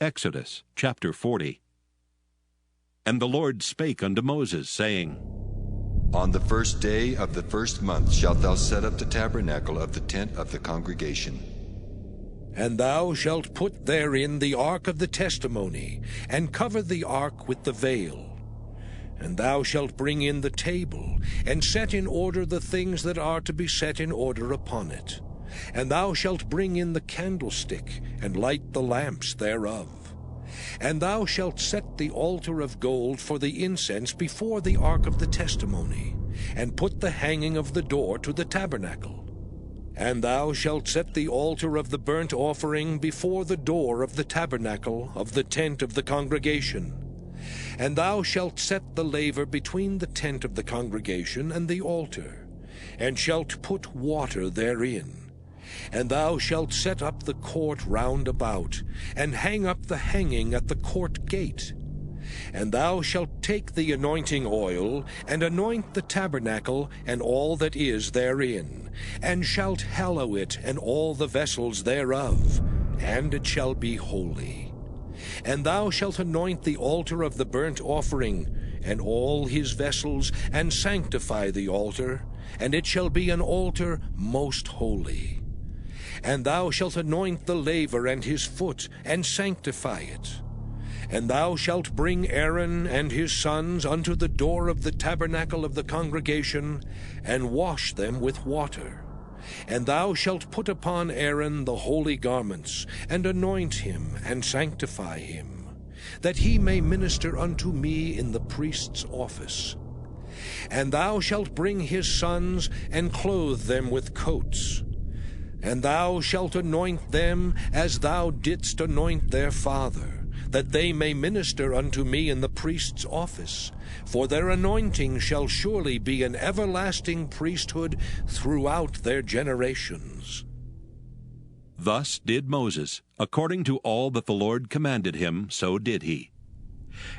Exodus chapter 40. And the Lord spake unto Moses, saying, On the first day of the first month shalt thou set up the tabernacle of the tent of the congregation. And thou shalt put therein the ark of the testimony, and cover the ark with the veil. And thou shalt bring in the table, and set in order the things that are to be set in order upon it. And thou shalt bring in the candlestick, and light the lamps thereof. And thou shalt set the altar of gold for the incense before the ark of the testimony, and put the hanging of the door to the tabernacle. And thou shalt set the altar of the burnt offering before the door of the tabernacle of the tent of the congregation. And thou shalt set the laver between the tent of the congregation and the altar, and shalt put water therein. And thou shalt set up the court round about, and hang up the hanging at the court gate. And thou shalt take the anointing oil, and anoint the tabernacle and all that is therein, and shalt hallow it and all the vessels thereof, and it shall be holy. And thou shalt anoint the altar of the burnt offering, and all his vessels, and sanctify the altar, and it shall be an altar most holy. And thou shalt anoint the laver and his foot, and sanctify it. And thou shalt bring Aaron and his sons unto the door of the tabernacle of the congregation, and wash them with water. And thou shalt put upon Aaron the holy garments, and anoint him, and sanctify him, that he may minister unto me in the priest's office. And thou shalt bring his sons, and clothe them with coats. And thou shalt anoint them as thou didst anoint their father, that they may minister unto me in the priest's office. For their anointing shall surely be an everlasting priesthood throughout their generations. Thus did Moses, according to all that the Lord commanded him, so did he.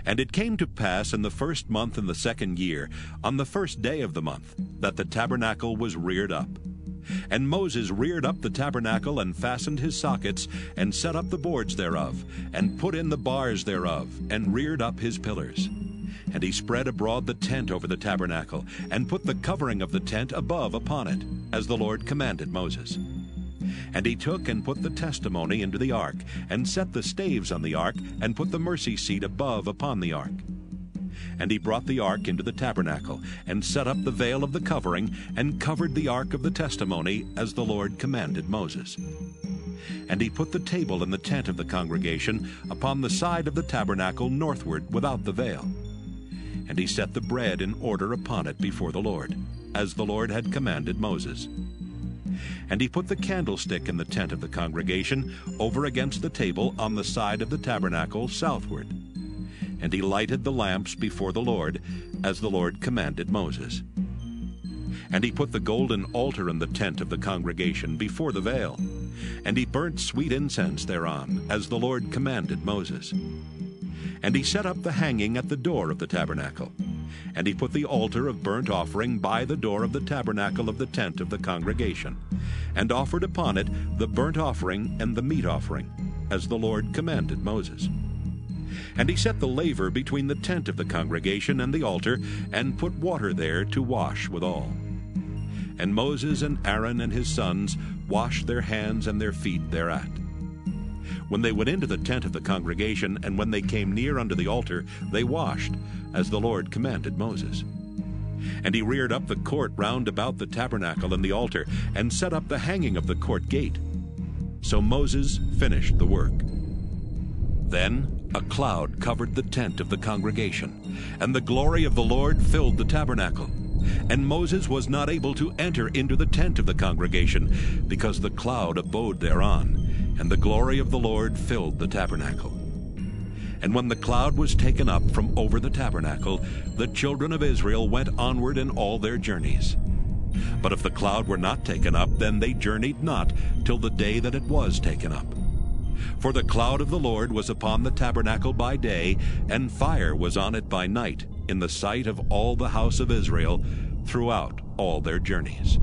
And it came to pass in the first month in the second year, on the first day of the month, that the tabernacle was reared up. And Moses reared up the tabernacle, and fastened his sockets, and set up the boards thereof, and put in the bars thereof, and reared up his pillars. And he spread abroad the tent over the tabernacle, and put the covering of the tent above upon it, as the Lord commanded Moses. And he took and put the testimony into the ark, and set the staves on the ark, and put the mercy seat above upon the ark. And he brought the ark into the tabernacle, and set up the veil of the covering, and covered the ark of the testimony, as the Lord commanded Moses. And he put the table in the tent of the congregation upon the side of the tabernacle northward without the veil. And he set the bread in order upon it before the Lord, as the Lord had commanded Moses. And he put the candlestick in the tent of the congregation over against the table on the side of the tabernacle southward. And he lighted the lamps before the Lord, as the Lord commanded Moses. And he put the golden altar in the tent of the congregation before the veil. And he burnt sweet incense thereon, as the Lord commanded Moses. And he set up the hanging at the door of the tabernacle. And he put the altar of burnt offering by the door of the tabernacle of the tent of the congregation, and offered upon it the burnt offering and the meat offering, as the Lord commanded Moses. And he set the laver between the tent of the congregation and the altar, and put water there to wash withal. And Moses and Aaron and his sons washed their hands and their feet thereat. When they went into the tent of the congregation, and when they came near unto the altar, they washed, as the Lord commanded Moses. And he reared up the court round about the tabernacle and the altar, and set up the hanging of the court gate. So Moses finished the work. Then a cloud covered the tent of the congregation, and the glory of the Lord filled the tabernacle. And Moses was not able to enter into the tent of the congregation, because the cloud abode thereon, and the glory of the Lord filled the tabernacle. And when the cloud was taken up from over the tabernacle, the children of Israel went onward in all their journeys. But if the cloud were not taken up, then they journeyed not till the day that it was taken up. For the cloud of the Lord was upon the tabernacle by day, and fire was on it by night, in the sight of all the house of Israel, throughout all their journeys.